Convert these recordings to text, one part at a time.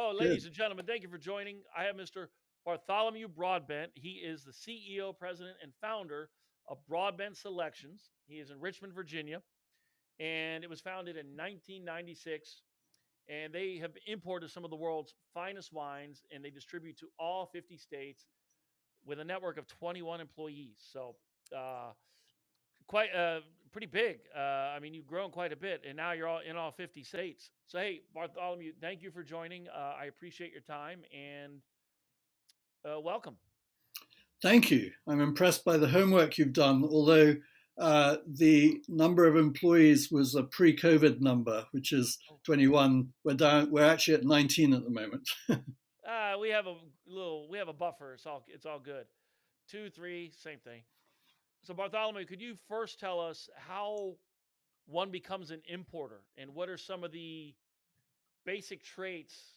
So, Good. ladies and gentlemen, thank you for joining. I have Mr. Bartholomew Broadbent. He is the CEO, president, and founder of Broadbent Selections. He is in Richmond, Virginia, and it was founded in 1996. And they have imported some of the world's finest wines, and they distribute to all 50 states with a network of 21 employees. So, uh, quite pretty big. I mean, you've grown quite a bit, and now you're all in all 50 states. So, hey, Bartholomew, thank you for joining. I appreciate your time and welcome. Thank you. I'm impressed by the homework you've done, although the number of employees was a pre-COVID number, which is Oh, 21. We're actually at 19 at the moment. we have we have a buffer. It's all good. Two, three, same thing. So, Bartholomew, could you first tell us how one becomes an importer, and what are some of the basic traits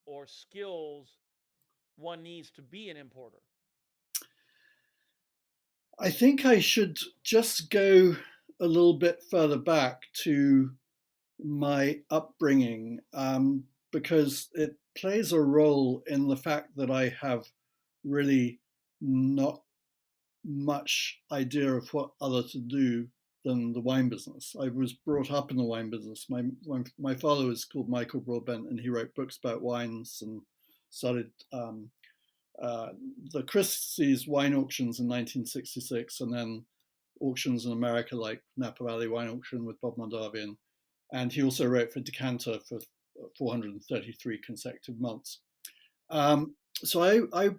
or skills one needs to be an importer? I think I should just go a little bit further back to my upbringing because it plays a role in the fact that I have really not much idea of what other to do than the wine business. I was brought up in the wine business. My father was called Michael Broadbent, and he wrote books about wines and started uh, the Christie's wine auctions in 1966, and then auctions in America like Napa Valley Wine Auction with Bob Mondavi, and he also wrote for Decanter for 433 consecutive months. So I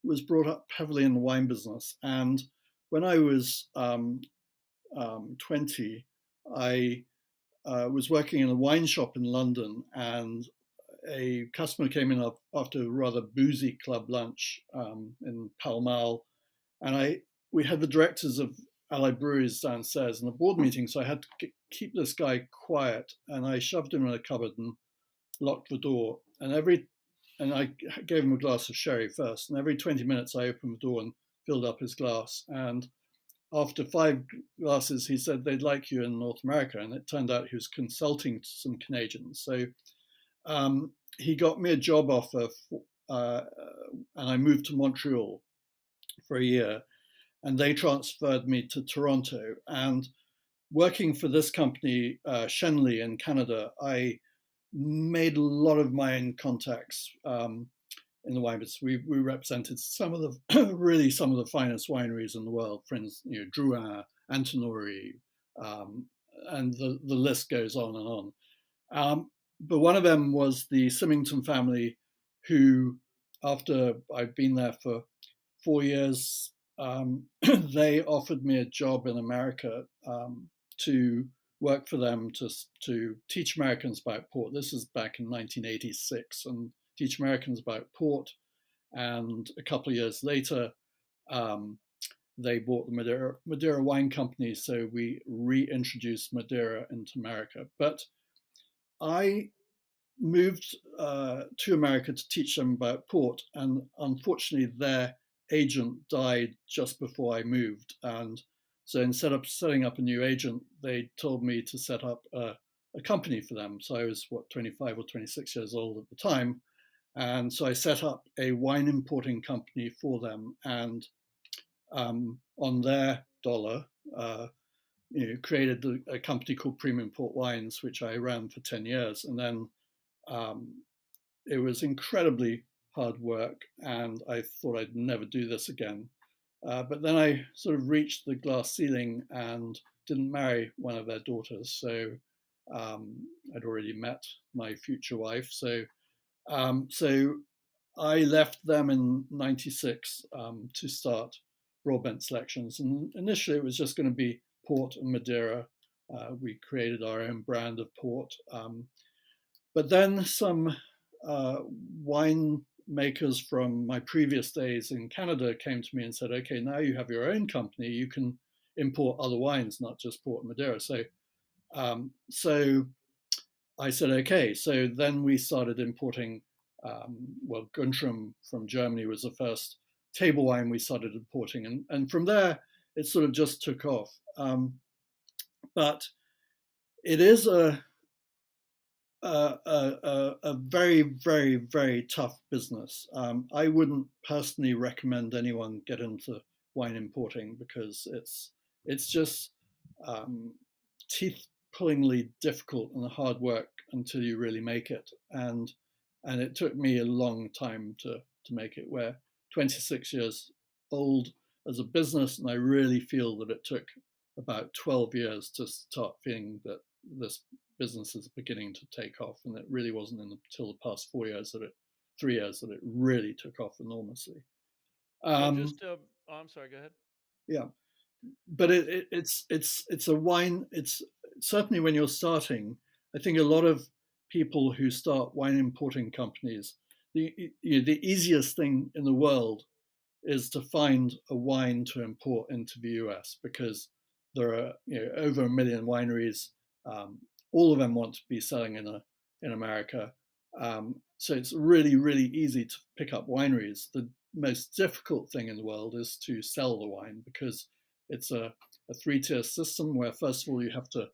was brought up heavily in the wine business, and when I was 20, I was working in a wine shop in London, and a customer came in after a rather boozy club lunch in Pall Mall, and we had the directors of Allied Breweries downstairs in a board meeting, so I had to keep this guy quiet, and I shoved him in a cupboard and locked the door. And I gave him a glass of sherry first, and every 20 minutes I opened the door and filled up his glass. And after 5 glasses, he said they'd like you in North America, and it turned out he was consulting to some Canadians. So he got me a job offer, and I moved to Montreal for a year, and they transferred me to Toronto. And working for this company, Shenley in Canada, I made a lot of my own contacts in the wine business. We represented some of the really some of the finest wineries in the world. Friends, Drouhin, Antinori, and the list goes on and on. But one of them was the Symington family, who, after I'd been there for 4 years, they offered me a job in America to work for them to teach Americans about port. This is back in 1986, and teach Americans about port. And a couple of years later, they bought the Madeira Wine Company, so we reintroduced Madeira into America. But I moved to America to teach them about port, and unfortunately, their agent died just before I moved. And so instead of setting up a new agent, they told me to set up a company for them. So I was, 25 or 26 years old at the time. And so I set up a wine importing company for them, and on their dollar, created a company called Premium Port Wines, which I ran for 10 years. And then it was incredibly hard work, and I thought I'd never do this again. But then I sort of reached the glass ceiling and didn't marry one of their daughters. So I'd already met my future wife. So I left them in '96 to start Broadbent Selections. And initially it was just going to be port and Madeira. We created our own brand of port. But then some wine makers from my previous days in Canada came to me and said, okay, now you have your own company, you can import other wines, not just port and Madeira. So I said, okay. So then we started importing, Guntrum from Germany was the first table wine we started importing. And from there, it sort of just took off. But it is a very, very, very tough business. I wouldn't personally recommend anyone get into wine importing because it's just teeth-pullingly difficult and hard work until you really make it. And it took me a long time to make it. We're 26 years old as a business, and I really feel that it took about 12 years to start feeling that this business is beginning to take off, and it really wasn't until the past 3 years that it really took off enormously. So just, oh, I'm sorry. Go ahead. Yeah, but it's a wine. It's certainly when you're starting. I think a lot of people who start wine importing companies, the easiest thing in the world is to find a wine to import into the US because there are over 1 million wineries. All of them want to be selling in America. So it's really, really easy to pick up wineries. The most difficult thing in the world is to sell the wine because it's a three-tier system where first of all you have to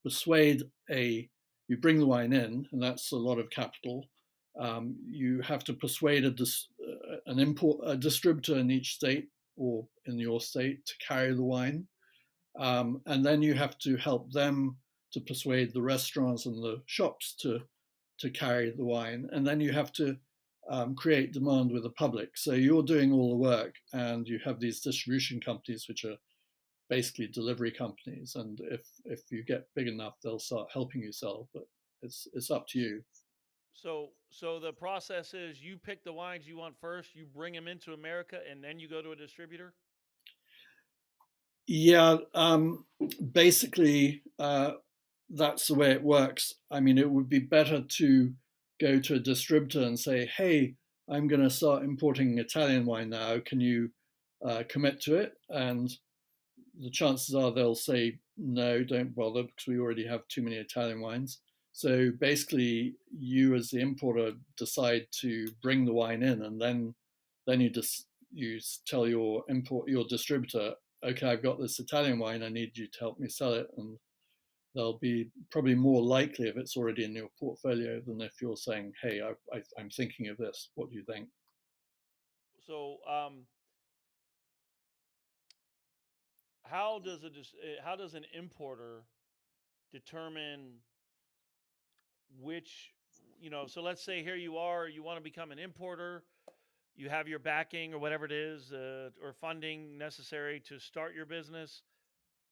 persuade you bring the wine in, and that's a lot of capital. You have to persuade a distributor in each state or in your state to carry the wine. And then you have to help them to persuade the restaurants and the shops to carry the wine. And then you have to create demand with the public. So you're doing all the work, and you have these distribution companies, which are basically delivery companies. And if you get big enough, they'll start helping you sell. But it's up to you. So the process is you pick the wines you want first, you bring them into America, and then you go to a distributor. Yeah, basically, that's the way it works. I mean, it would be better to go to a distributor and say, "Hey, I'm going to start importing Italian wine now. Can you commit to it?" And the chances are they'll say, "No, don't bother because we already have too many Italian wines." So basically, you as the importer decide to bring the wine in, and then you tell your distributor, "Okay, I've got this Italian wine. I need you to help me sell it." And they'll be probably more likely if it's already in your portfolio than if you're saying, "Hey, I'm thinking of this. What do you think?" So how does an importer determine which, so let's say here you are, you want to become an importer, you have your backing or whatever it is, or funding necessary to start your business,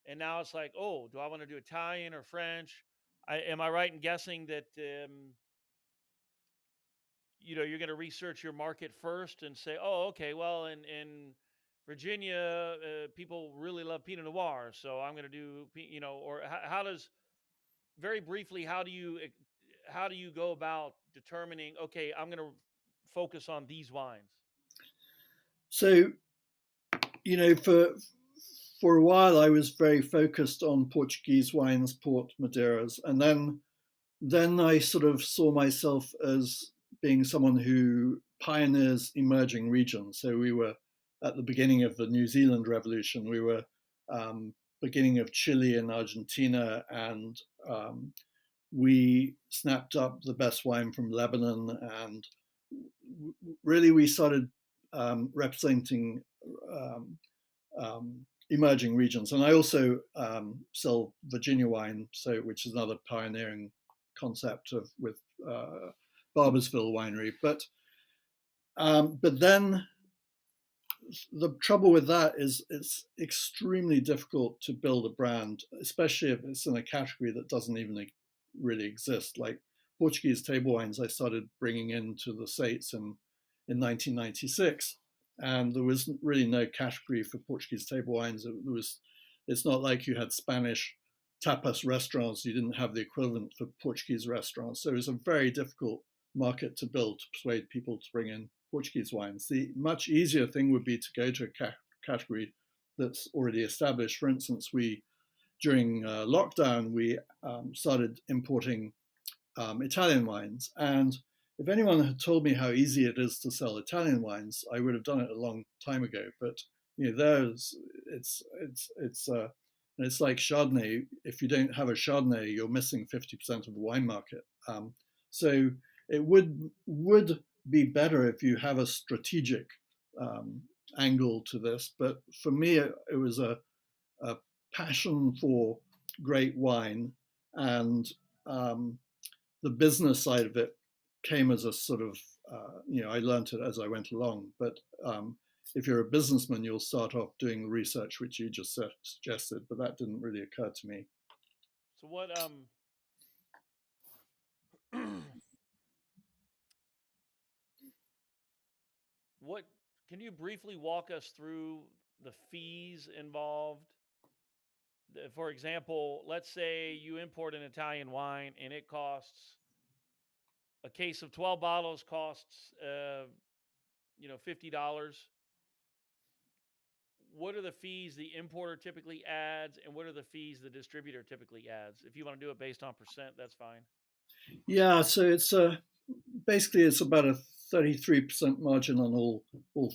and now it's like, oh, do I want to do Italian or French? Am I right in guessing that you're going to research your market first and say, oh, okay, well, in Virginia, people really love Pinot Noir, so I'm going to do, or how does, very briefly, how do you go about determining, okay, I'm going to focus on these wines? So, for a while I was very focused on Portuguese wines, Port Madeiras, and then I sort of saw myself as being someone who pioneers emerging regions. So we were at the beginning of the New Zealand Revolution. We were beginning of Chile and Argentina, and we snapped up the best wine from Lebanon, and really we started representing emerging regions. And I also sell Virginia wine, which is another pioneering concept with Barboursville winery. But then the trouble with that is it's extremely difficult to build a brand, especially if it's in a category that doesn't even really exist. Like Portuguese table wines, I started bringing into the States in 1996, and there was really no category for Portuguese table wines. It's not like you had Spanish tapas restaurants. You didn't have the equivalent for Portuguese restaurants. So it was a very difficult market to build to persuade people to bring in Portuguese wines. The much easier thing would be to go to a category that's already established. For instance, during lockdown, we started importing Italian wines. And if anyone had told me how easy it is to sell Italian wines, I would have done it a long time ago. But And it's like Chardonnay. If you don't have a Chardonnay, you're missing 50% of the wine market. So it would be better if you have a strategic angle to this. But for me, it was a passion for great wine, and the business side of it came as a sort of, I learned it as I went along. But if you're a businessman, you'll start off doing the research, which you just suggested, but that didn't really occur to me. So what can you briefly walk us through the fees involved? For example, let's say you import an Italian wine and it costs a case of 12 bottles costs $50. What are the fees the importer typically adds, and what are the fees the distributor typically adds? If you want to do it based on percent, that's fine. Yeah, so it's basically it's about a 33% margin on all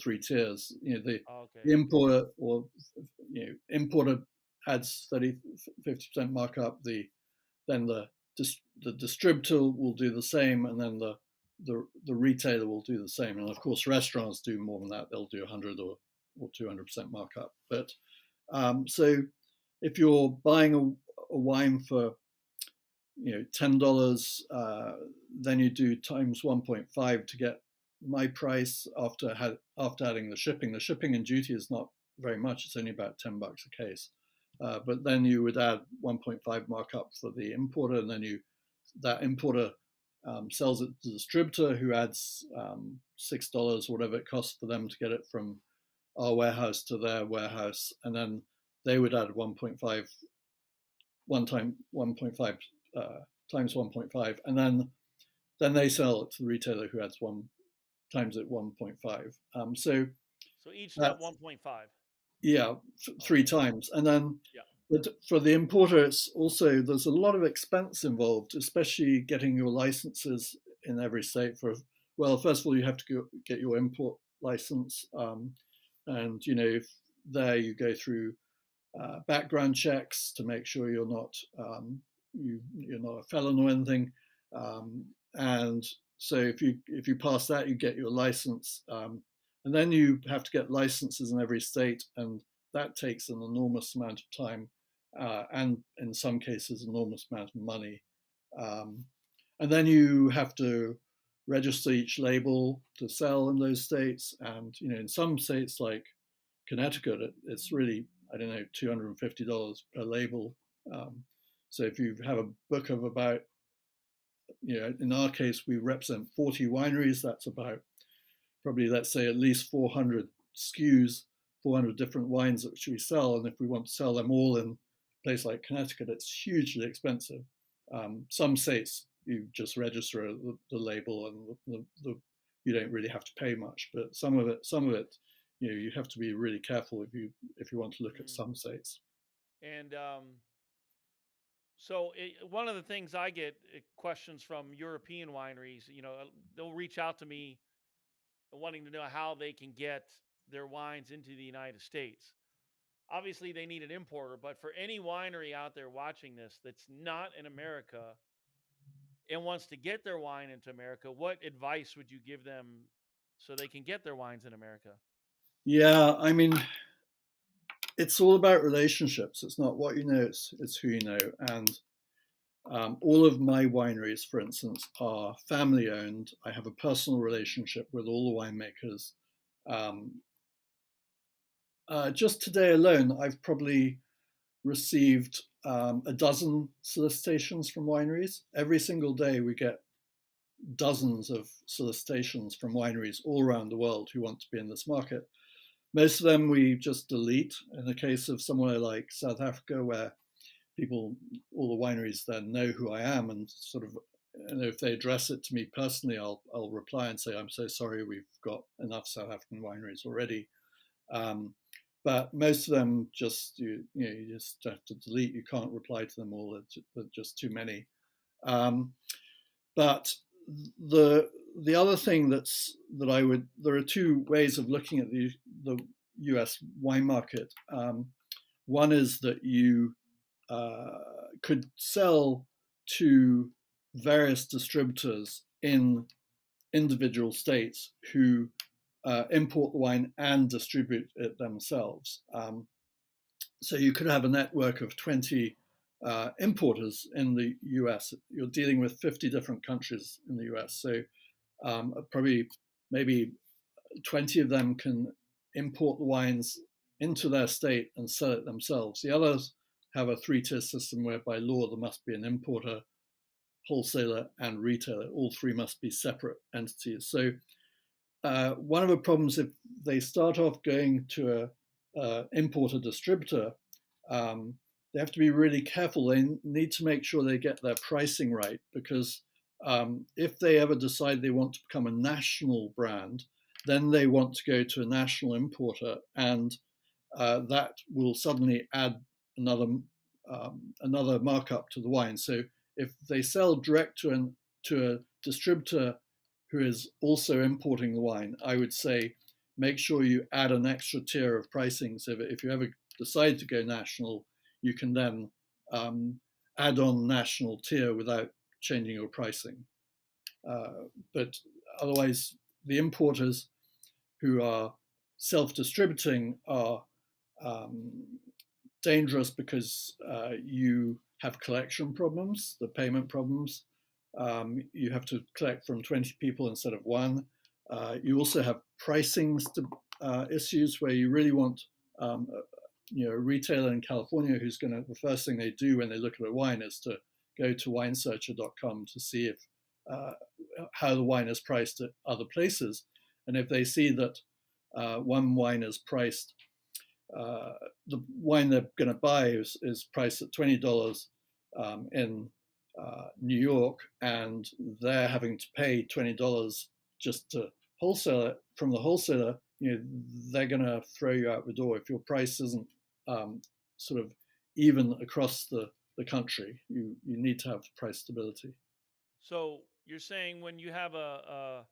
three tiers. The importer importer adds 50% markup. Then the distributor will do the same, and then the retailer will do the same. And of course, restaurants do more than that; they'll do 100 or 200% markup. But so if you're buying a wine for $10, then you do times 1.5 to get my price after adding the shipping. The shipping and duty is not very much; it's only about $10 a case. But then you would add 1.5 markup for the importer, and then that importer sells it to the distributor, who adds $6 or whatever it costs for them to get it from our warehouse to their warehouse, and then they would add 1.5 times 1.5, and then they sell it to the retailer, who adds 1 times it 1.5. So each step 1.5. Yeah, 3 times, and then. But for the importer, it's also, there's a lot of expense involved, especially getting your licenses in every state. First of all, you have to get your import license, and if there you go through background checks to make sure you're not you're not a felon or anything, and so if you pass that, you get your license, and then you have to get licenses in every state, and that takes an enormous amount of time, and in some cases, enormous amount of money. And then you have to register each label to sell in those states. And in some states like Connecticut, it's really, I don't know, $250 per label. So if you have a book of about, in our case, we represent 40 wineries. That's about probably, let's say, at least 400 SKUs, 400 different wines that we sell. And if we want to sell them all in a place like Connecticut, it's hugely expensive. Some states, you just register the label, and you don't really have to pay much. But some of it, you have to be really careful if you want to look at some states. And so one of the things I get questions from European wineries, they'll reach out to me wanting to know how they can get their wines into the United States. Obviously, they need an importer, but for any winery out there watching this that's not in America and wants to get their wine into America, what advice would you give them so they can get their wines in America? Yeah, I mean, it's all about relationships. It's not what you know, it's who you know. And all of my wineries, for instance, are family owned. I have a personal relationship with all the winemakers. Just today alone, I've probably received a dozen solicitations from wineries. Every single day we get dozens of solicitations from wineries all around the world who want to be in this market. Most of them we just delete. In the case of somewhere like South Africa, where all the wineries then know who I am, and sort of, if they address it to me personally, I'll reply and say, I'm so sorry, we've got enough South African wineries already. But most of them just you just have to delete. You can't reply to them all. They're just too many. But the other thing there are two ways of looking at the U.S. wine market. One is that you could sell to various distributors in individual states who import the wine and distribute it themselves. So you could have a network of 20 importers in the US. You're dealing with 50 different countries in the US. So probably maybe 20 of them can import the wines into their state and sell it themselves. The others have a three-tier system where by law there must be an importer, wholesaler, and retailer. All three must be separate entities. So one of the problems if they start off going to a importer distributor, they have to be really careful. They need to make sure they get their pricing right, because if they ever decide they want to become a national brand, then they want to go to a national importer, and that will suddenly add another markup to the wine. So if they sell direct to a distributor who is also importing the wine, I would say make sure you add an extra tier of pricing. So that if you ever decide to go national, you can then add on national tier without changing your pricing. But otherwise, the importers who are self-distributing are dangerous because you have collection problems, the payment problems. You have to collect from 20 people instead of one. You also have pricing issues where you really want a retailer in California who's going to, the first thing they do when they look at a wine is to go to winesearcher.com to see if how the wine is priced at other places. And if they see that one wine is priced, the wine they're going to buy is priced at $20 in New York, and they're having to pay $20 just to wholesale it from the wholesaler, they're going to throw you out the door if your price isn't sort of even across the country. You need to have price stability. So you're saying when you have a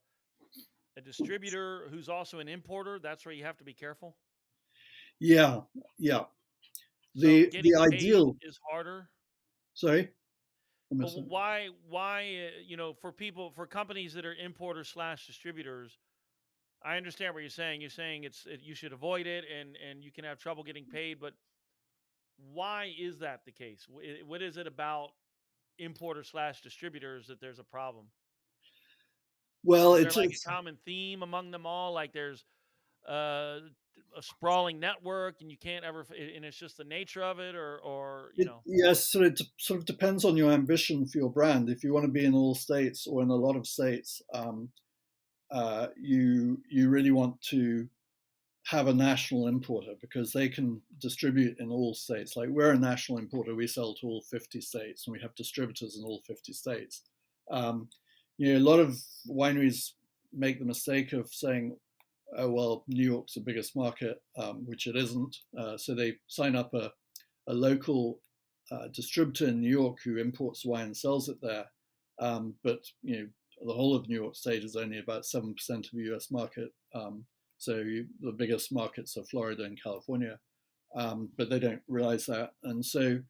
distributor who's also an importer, that's where you have to be careful? Yeah. So getting ideal is harder. Sorry. But why? For companies that are importers / distributors, I understand what you're saying. You're saying you should avoid it, and you can have trouble getting paid. But why is that the case? What is it about importer / distributors that there's a problem? Well, is there like a common theme among them all? Like there's a sprawling network, and you can't ever, and it's just the nature of it, or Yes, so it sort of depends on your ambition for your brand. If you want to be in all states or in a lot of states, you really want to have a national importer because they can distribute in all states. Like we're a national importer, we sell to all 50 states, and we have distributors in all 50 states. A lot of wineries make the mistake of saying, oh, well, New York's the biggest market, which it isn't. So they sign up a local distributor in New York who imports wine and sells it there. But the whole of New York State is only about 7% of the US market. So the biggest markets are Florida and California, but they don't realize that. And so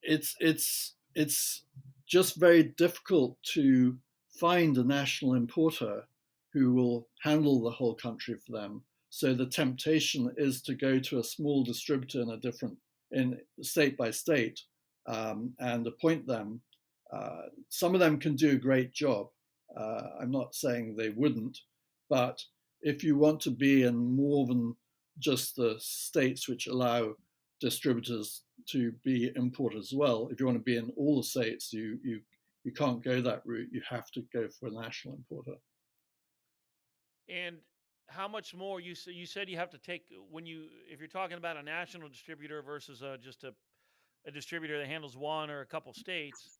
it's just very difficult to find a national importer who will handle the whole country for them. So the temptation is to go to a small distributor in state by state and appoint them. Some of them can do a great job. I'm not saying they wouldn't, but if you want to be in more than just the states which allow distributors to be importers as well, if you want to be in all the states, you can't go that route. You have to go for a national importer. And how much more you said you have to take if you're talking about a national distributor versus just a distributor that handles one or a couple states,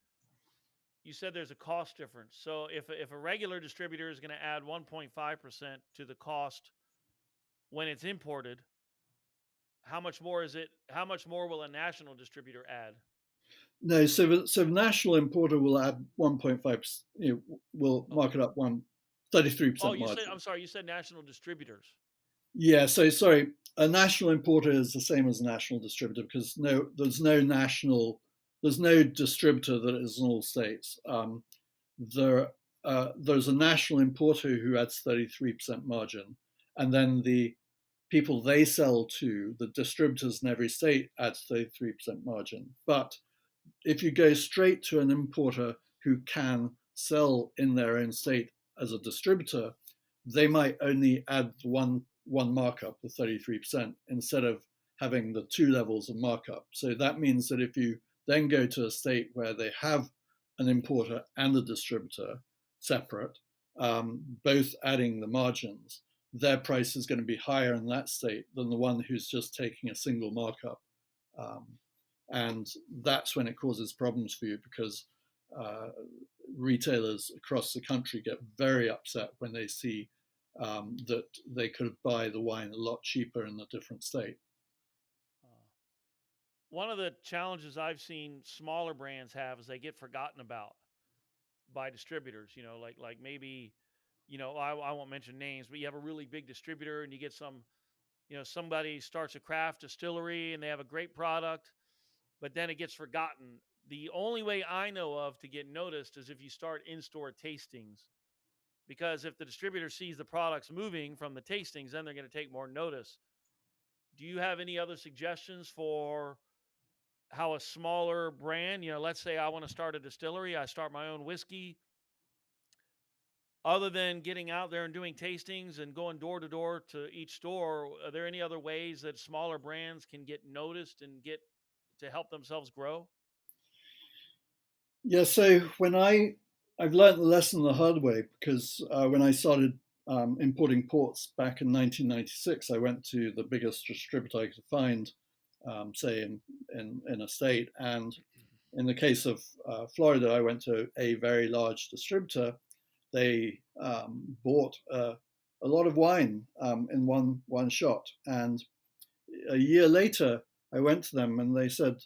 you said there's a cost difference. So if a regular distributor is going to add 1.5% to the cost when it's imported, how much more is it? How much more will a national distributor add? No, so the national importer will add 1.5%. Will mark it up 33% Oh, margin. I'm sorry. You said national distributors. Yeah. So sorry. a national importer is the same as a national distributor because there's no distributor that is in all states. There's a national importer who adds 33% margin, and then the people they sell to, the distributors in every state, adds 33% margin. But if you go straight to an importer who can sell in their own state as a distributor, they might only add one markup, the 33%, instead of having the two levels of markup. So that means that if you then go to a state where they have an importer and a distributor separate, both adding the margins, their price is going to be higher in that state than the one who's just taking a single markup. And that's when it causes problems for you because retailers across the country get very upset when they see that they could buy the wine a lot cheaper in a different state. One of the challenges I've seen smaller brands have is they get forgotten about by distributors. Like maybe, I won't mention names, but you have a really big distributor and you get somebody starts a craft distillery and they have a great product, but then it gets forgotten. The only way I know of to get noticed is if you start in-store tastings, because if the distributor sees the products moving from the tastings, then they're going to take more notice. Do you have any other suggestions for how a smaller brand, let's say I want to start a distillery, I start my own whiskey, other than getting out there and doing tastings and going door to door to each store, are there any other ways that smaller brands can get noticed and get to help themselves grow? Yeah, so I've learned the lesson the hard way because when I started importing ports back in 1996, I went to the biggest distributor I could find, say in a state, and in the case of Florida, I went to a very large distributor. They bought a lot of wine in one shot, and a year later, I went to them and I said,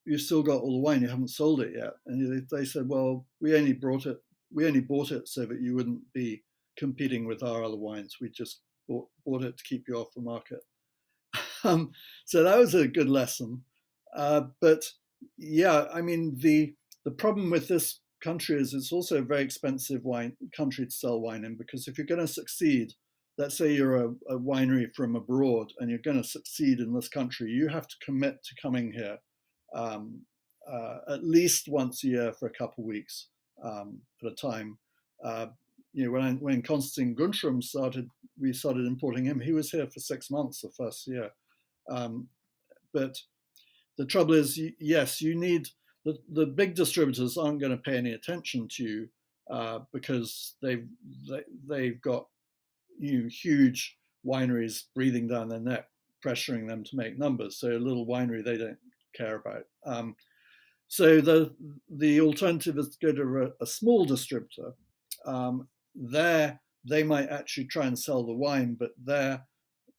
you still got all the wine, you haven't sold it yet. And they said, well, we only bought it so that you wouldn't be competing with our other wines. We just bought it to keep you off the market. So that was a good lesson. But yeah, I mean, the problem with this country is it's also a very expensive country to sell wine in, because if you're going to succeed, let's say you're a winery from abroad and you're going to succeed in this country, you have to commit to coming here at least once a year for a couple of weeks at a time. When Konstantin Guntrum we started importing him. He was here for 6 months the first year. But the trouble is, yes, you need the big distributors aren't going to pay any attention to you because they've got huge wineries breathing down their neck, pressuring them to make numbers. So a little winery they don't care about. So the alternative is to go to a small distributor. There they might actually try and sell the wine, but their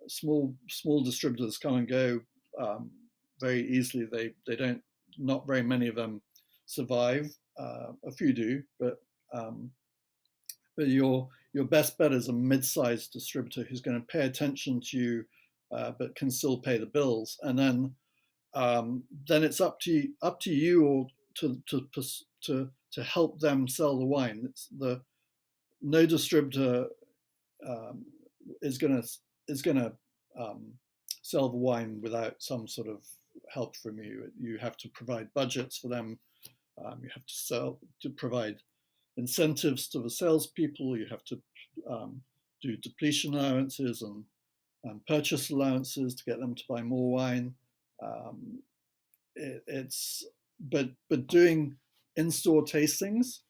small distributors come and go very easily. They don't. Not very many of them survive. A few do, but your best bet is a mid-sized distributor who's going to pay attention to you, but can still pay the bills. And then it's up to you or to help them sell the wine. No distributor is going to sell the wine without some sort of help from you. You have to provide budgets for them. You have to provide incentives to the salespeople. You have to do depletion allowances and purchase allowances to get them to buy more wine. But doing in-store tastings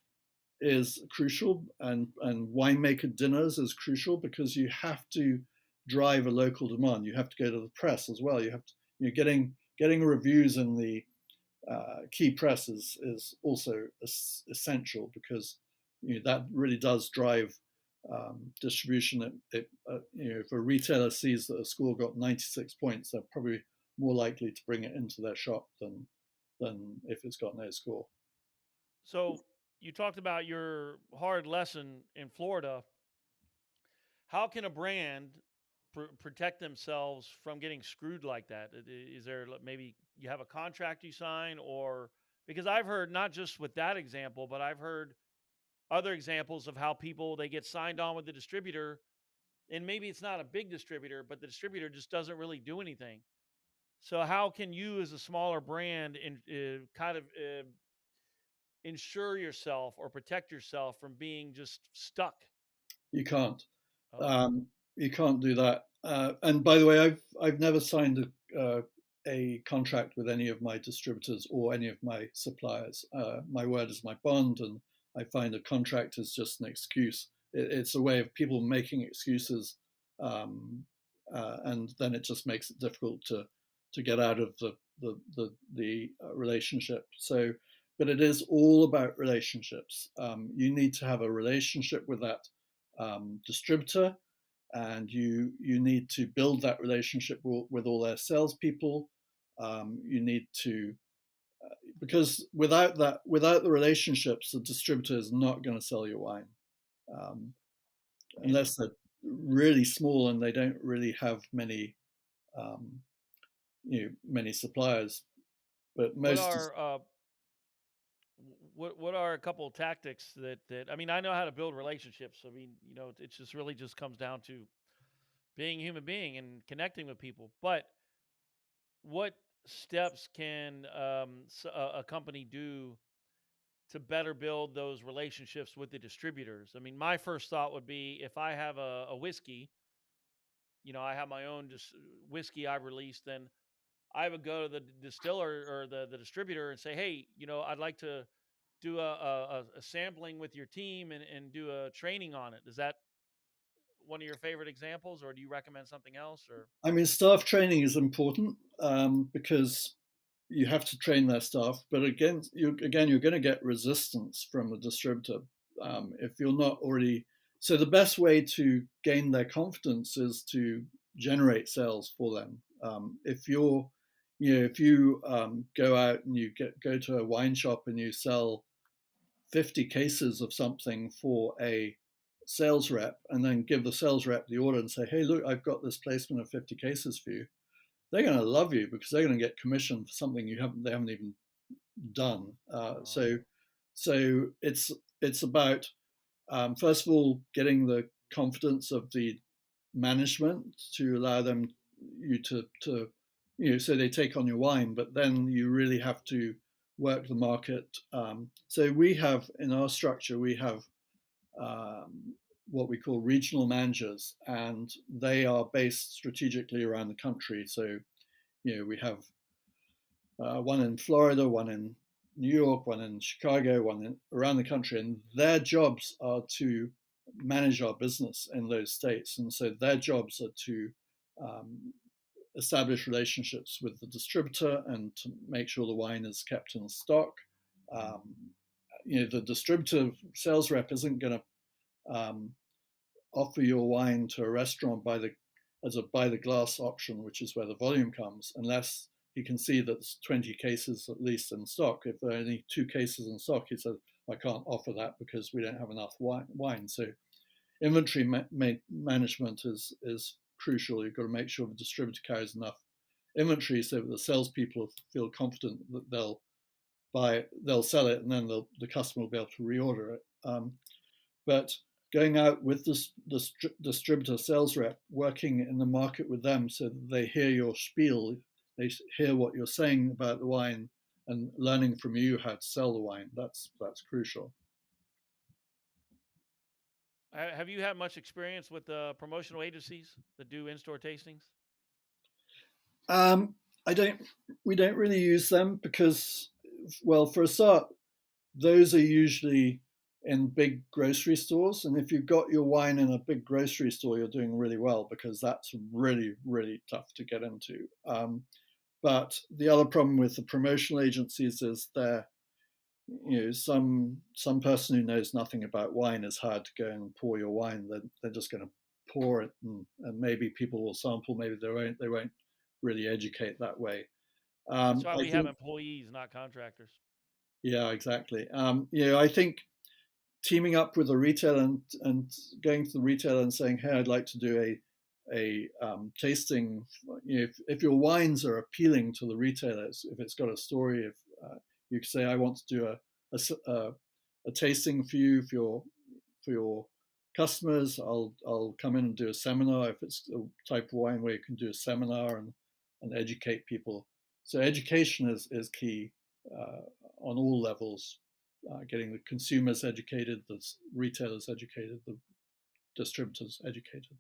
is crucial, and winemaker dinners is crucial, because you have to drive a local demand. You have to go to the press as well. You have to, getting reviews in the key press is also essential, because that really does drive distribution. If a retailer sees that a school got 96 points, they're probably more likely to bring it into their shop than if it's got no score. So you talked about your hard lesson in Florida. How can a brand protect themselves from getting screwed like that? Is there maybe you have a contract you sign, or because I've heard not just with that example, but I've heard other examples of how people they get signed on with the distributor, and maybe it's not a big distributor, but the distributor just doesn't really do anything. So how can you, as a smaller brand, kind of ensure yourself or protect yourself from being just stuck? You can't. Okay. You can't do that. And by the way, I've never signed a contract with any of my distributors or any of my suppliers. My word is my bond, and I find a contract is just an excuse. It's a way of people making excuses, and then it just makes it difficult to get out of the relationship. So, but it is all about relationships. You need to have a relationship with that distributor, and you need to build that relationship with all their salespeople. You need to because without the relationships, the distributor is not going to sell your wine And unless they're really small and they don't really have many um, many suppliers. But what most are what are a couple of tactics that I mean, I know how to build relationships. I mean, it just really just comes down to being a human being and connecting with people. But what steps can a company do to better build those relationships with the distributors? I mean, my first thought would be if I have a whiskey, I have my own whiskey I've released, then I would go to the distiller or the distributor and say, hey, I'd like to do a sampling with your team and do a training on it. Is that one of your favorite examples, or do you recommend something else? Or I mean, staff training is important because you have to train their staff. But you're going to get resistance from the distributor if you're not already. So the best way to gain their confidence is to generate sales for them. If you're, if you go out and you go to a wine shop and you sell 50 cases of something for a sales rep and then give the sales rep the order and say, hey, look, I've got this placement of 50 cases for you, they're going to love you because they're going to get commission for something they haven't even done. So it's about first of all getting the confidence of the management to allow them to so they take on your wine, but then you really have to work the market. So we have in our structure we have what we call regional managers, and they are based strategically around the country. So we have one in Florida, one in New York, one in Chicago, around the country, and their jobs are to manage our business in those states. And so their jobs are to establish relationships with the distributor and to make sure the wine is kept in stock. The distributor sales rep isn't going to offer your wine to a restaurant as a by the glass option, which is where the volume comes, unless he can see that there's 20 cases at least in stock. If there are only 2 cases in stock, he says, I can't offer that because we don't have enough wine. So inventory management is crucial. You've got to make sure the distributor carries enough inventory so that the salespeople feel confident that they'll sell it, and then the customer will be able to reorder it. But going out with the distributor sales rep, working in the market with them so that they hear your spiel, they hear what you're saying about the wine, and learning from you how to sell the wine. That's crucial. have you had much experience with promotional agencies that do in-store tastings? I don't. We don't really use them because, well, for a start, those are usually in big grocery stores, and if you've got your wine in a big grocery store, you're doing really well because that's really, really tough to get into. But the other problem with the promotional agencies is some person who knows nothing about wine is hired to go and pour your wine. They're just going to pour it, and maybe people will sample, maybe they won't really educate that way. That's why I we have think, employees, not contractors. yeah, exactly. I think teaming up with a retailer and going to the retailer and saying, hey, I'd like to do a tasting. If your wines are appealing to the retailers, if it's got a story, if you say, I want to do a tasting for you for your customers, I'll come in and do a seminar. If it's a type of wine where you can do a seminar and educate people. So education is key on all levels, getting the consumers educated, the retailers educated, the distributors educated.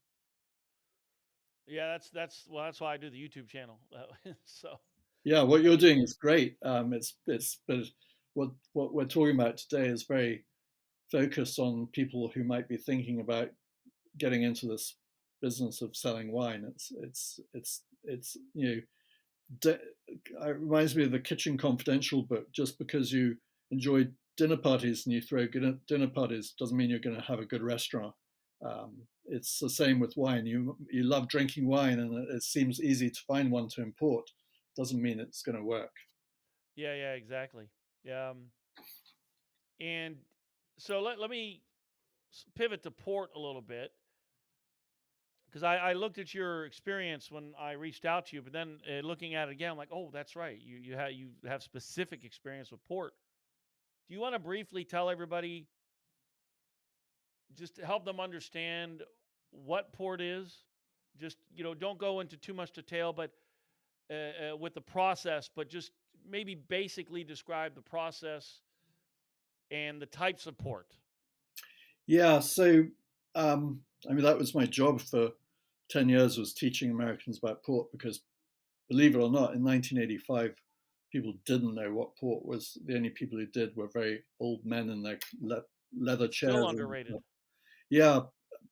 Yeah, that's why I do the YouTube channel. So yeah, what you're doing is great. But what we're talking about today is very focused on people who might be thinking about getting into this business of selling wine. It's it reminds me of the Kitchen Confidential book. Just because you enjoy dinner parties and you throw good dinner parties doesn't mean you're going to have a good restaurant. It's the same with wine. You love drinking wine, and it seems easy to find one to import. Doesn't mean it's going to work. yeah, exactly. Yeah, and so let me pivot to port a little bit, because I looked at your experience when I reached out to you, but then looking at it again, I'm like, oh, that's right. You have specific experience with port. Do you want to briefly tell everybody, just to help them understand what port is? Just don't go into too much detail, but with the process, but just maybe basically describe the process and the types of port. Yeah, so I mean that was my job for 10 years, was teaching Americans about port, because believe it or not, in 1985, people didn't know what port was. The only people who did were very old men in their leather chairs. Still underrated. Yeah,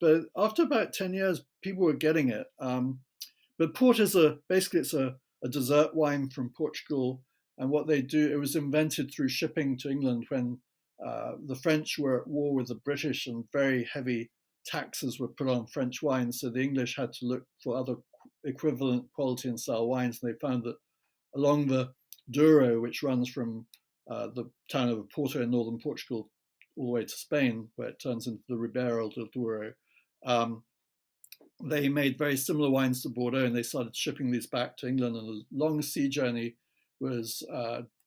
but after about 10 years, people were getting it. But port is basically it's a dessert wine from Portugal. And what they do, it was invented through shipping to England when the French were at war with the British, and very heavy taxes were put on French wines. So the English had to look for other equivalent quality and style wines. And they found that along the Douro, which runs from the town of Porto in northern Portugal all the way to Spain, where it turns into the Ribeira del Douro, they made very similar wines to Bordeaux, and they started shipping these back to England. And a long sea journey was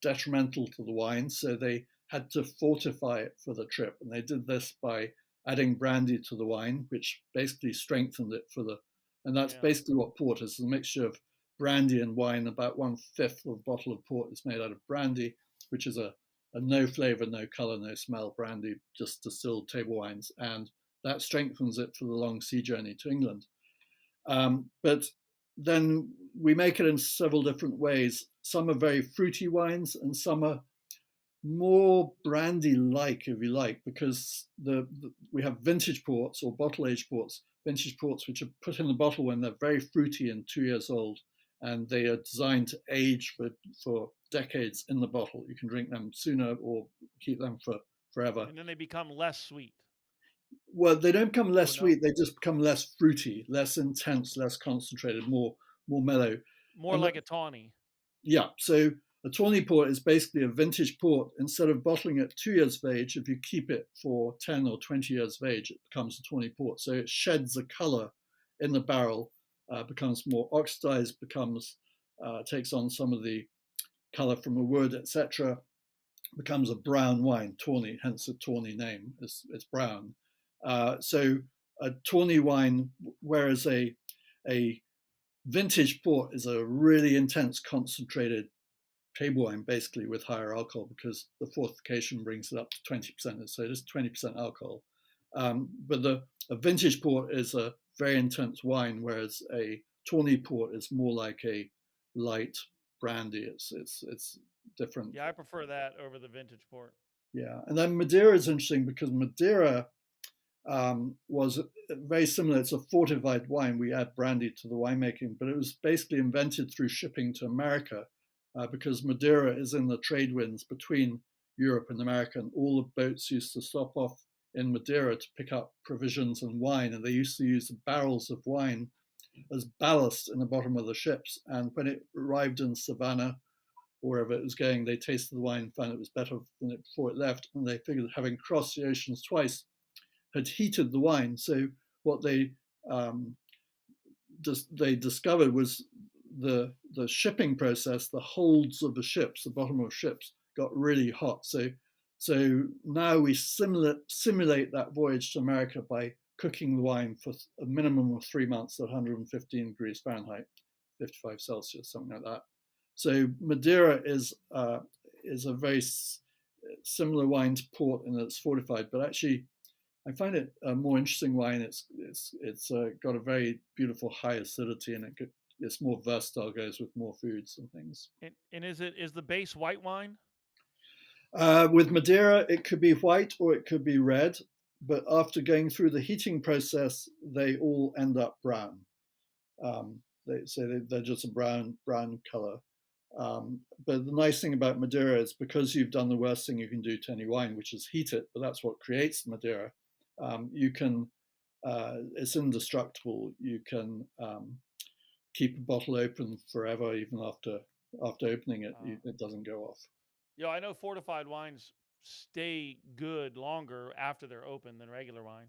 detrimental to the wine, so they had to fortify it for the trip. And they did this by adding brandy to the wine, which basically strengthened it for the. And that's basically what port is: a mixture of brandy and wine. About 1/5 of a bottle of port is made out of brandy, which is a no flavor, no color, no smell brandy, just distilled table wines, and that strengthens it for the long sea journey to England. But then we make it in several different ways. Some are very fruity wines, and some are more brandy-like, if you like, because we have vintage ports or bottle-aged ports. Vintage ports which are put in the bottle when they're very fruity and 2 years old, and they are designed to age for decades in the bottle. You can drink them sooner or keep them for forever. And then they become less sweet. Well, they don't become less sweet. They just become less fruity, less intense, less concentrated, more mellow. More like a tawny. Yeah. So a tawny port is basically a vintage port. Instead of bottling it 2 years of age, if you keep it for 10 or 20 years of age, it becomes a tawny port. So it sheds a color in the barrel, becomes more oxidized, takes on some of the color from the wood, etc. Becomes a brown wine, tawny, hence the tawny name. It's brown. So a tawny wine, whereas a vintage port is a really intense, concentrated table wine, basically with higher alcohol, because the fortification brings it up to 20%. So it is 20% alcohol. But a vintage port is a very intense wine, whereas a tawny port is more like a light brandy. It's different. Yeah, I prefer that over the vintage port. Yeah, and then Madeira is interesting because Madeira was very similar. It's a fortified wine. We add brandy to the winemaking, but it was basically invented through shipping to America, because Madeira is in the trade winds between Europe and America, and all the boats used to stop off in Madeira to pick up provisions and wine, and they used to use the barrels of wine as ballast in the bottom of the ships. And when it arrived in Savannah, or wherever it was going, they tasted the wine and found it was better than it before it left, and they figured, having crossed the oceans twice, had heated the wine. So what they they discovered was the shipping process. The holds of the ships, the bottom of ships, got really hot. So now we simulate that voyage to America by cooking the wine for a minimum of 3 months at 115 degrees Fahrenheit, 55 Celsius, something like that. So Madeira is a very similar wine to port in that it's fortified, but actually I find it a more interesting wine. It's got a very beautiful high acidity, and it's more versatile, goes with more foods and things. And is the base white wine? With Madeira, it could be white or it could be red, but after going through the heating process, they all end up brown. They're just a brown color. But the nice thing about Madeira is because you've done the worst thing you can do to any wine, which is heat it, but that's what creates Madeira. You can, it's indestructible. You can keep a bottle open forever, even after opening it, it doesn't go off. Yeah, I know fortified wines stay good longer after they're open than regular wine.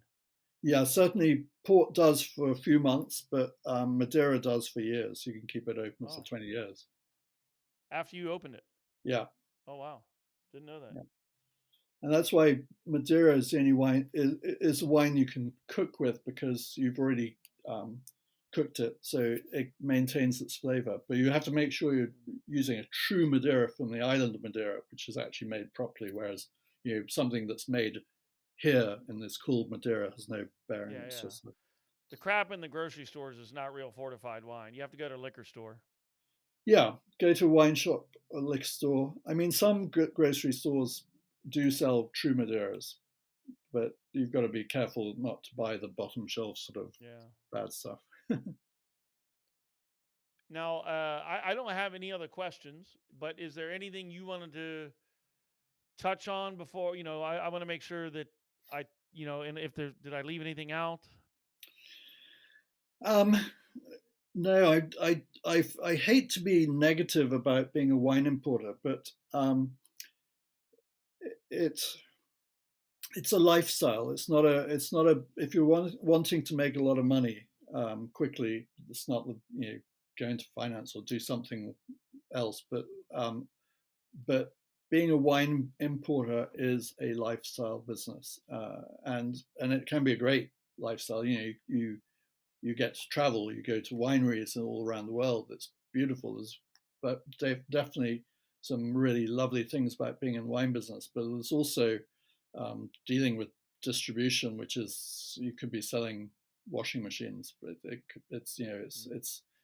Yeah, certainly port does for a few months, but Madeira does for years. You can keep it open for 20 years. After you opened it? Yeah. Oh, wow. Didn't know that. Yeah. And that's why Madeira is the only wine, is a wine you can cook with because you've already cooked it, so it maintains its flavor. But you have to make sure you're using a true Madeira from the island of Madeira, which is actually made properly, whereas something that's made here in this cool Madeira has no bearing. Yeah, it's just the crap in the grocery stores is not real fortified wine. You have to go to a liquor store. Yeah, go to a wine shop, a liquor store. I mean, some grocery stores do sell true Madeiras, but you've got to be careful not to buy the bottom shelf sort of bad stuff. Now, I don't have any other questions, but is there anything you wanted to touch on before? I want to make sure that and if did I leave anything out? No, I hate to be negative about being a wine importer, but it's a lifestyle. It's not a. If you're wanting to make a lot of money quickly, it's not go into finance or do something else. But being a wine importer is a lifestyle business, and it can be a great lifestyle. You get to travel, you go to wineries all around the world. It's beautiful. But definitely some really lovely things about being in the wine business. But there's also dealing with distribution, which is you could be selling washing machines, but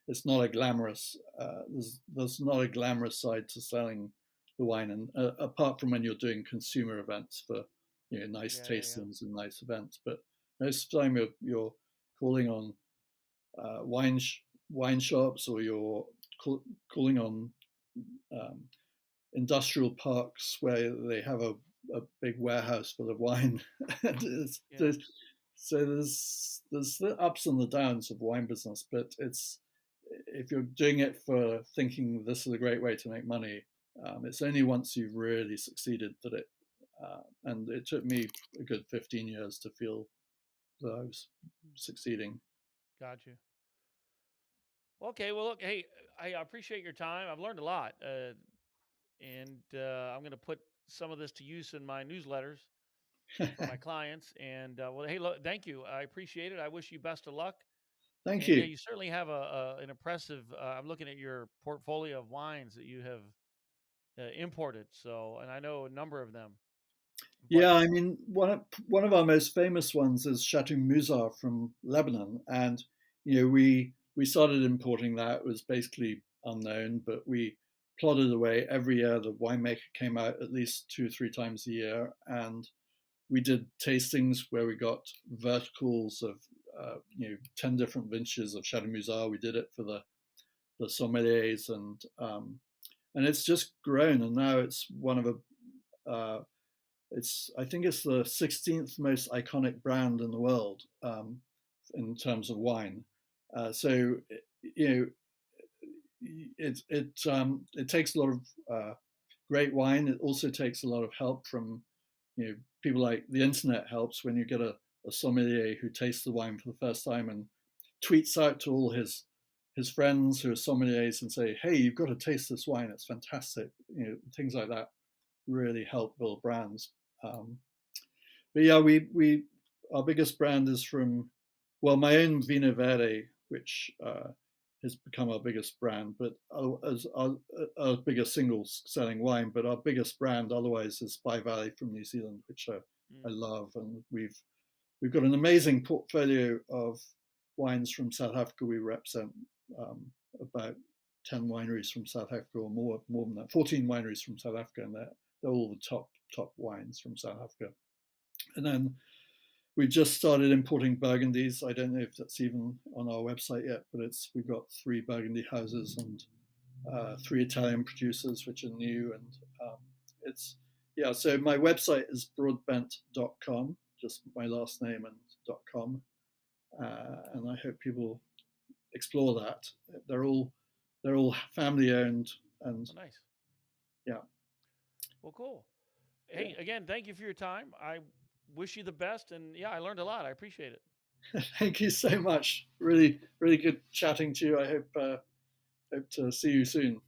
it's not a glamorous. There's not a glamorous side to selling the wine, and apart from when you're doing consumer events for nice tastings and nice events. But most of the time you're calling on wine shops, or you're calling on industrial parks where they have a big warehouse full of wine. So there's the ups and the downs of wine business, but if you're doing it for thinking this is a great way to make money, it's only once you've really succeeded that it. And it took me a good 15 years to feel that I was succeeding. Got you. Okay, well, look, hey, I appreciate your time. I've learned a lot, and I'm going to put some of this to use in my newsletters for my clients. And well, hey, look, thank you. I appreciate it. I wish you best of luck. Thank you. Yeah, you certainly have an impressive. I'm looking at your portfolio of wines that you have imported. So, and I know a number of them. Yeah, I mean, one of our most famous ones is Chateau Musar from Lebanon, and we started importing that. It was basically unknown, but we plodded away every year. The winemaker came out at least 2 or 3 times a year, and we did tastings where we got verticals of 10 different vintages of Chateau Musar. We did it for the sommeliers, and it's just grown, and now it's one of I think it's the 16th most iconic brand in the world in terms of wine. So it takes a lot of great wine. It also takes a lot of help from people. Like the internet helps when you get a sommelier who tastes the wine for the first time and tweets out to all his friends who are sommeliers and say, "Hey, you've got to taste this wine; it's fantastic." Things like that really help build brands. But yeah, we our biggest brand is from, well, my own Vinho Verde, which has become our biggest brand, but as our biggest single selling wine. But our biggest brand otherwise is Spy Valley from New Zealand, which I love, and we've got an amazing portfolio of wines from South Africa. We represent about 10 wineries from South Africa, or more than that, 14 wineries from South Africa, and they're all the top wines from South Africa. And then we've just started importing Burgundies. I don't know if that's even on our website yet, but we've got 3 Burgundy houses and 3 Italian producers, which are new. And so my website is broadbent.com, just my last name and .com. And I hope people explore that. They're all family owned, and nice. Yeah. Well, cool. Hey, again, thank you for your time. I wish you the best, and I learned a lot. I appreciate it. Thank you so much. Really, really good chatting to you. I hope to see you soon.